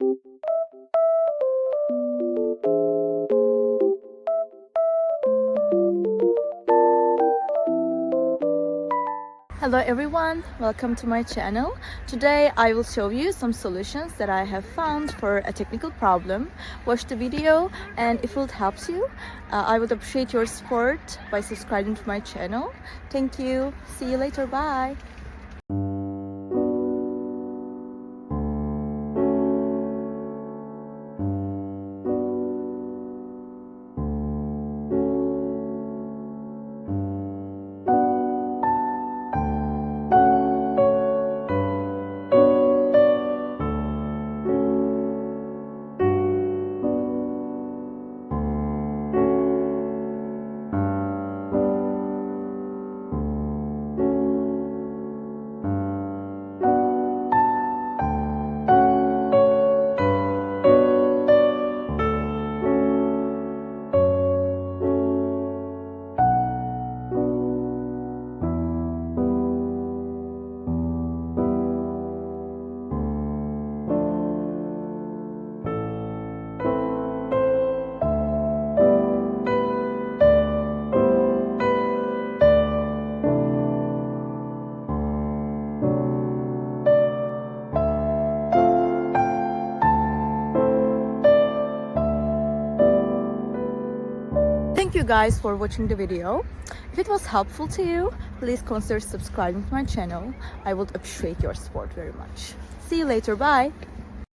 Hello everyone, welcome to my channel. Today I will show you some solutions that I have found for a technical problem. Watch the video, and if it helps you, I would appreciate your support by subscribing to my channel. Thank you. See you later. Bye. Thank you guys for watching the video. If it was helpful to you, please consider subscribing to my channel. I would appreciate your support very much. See you later. Bye.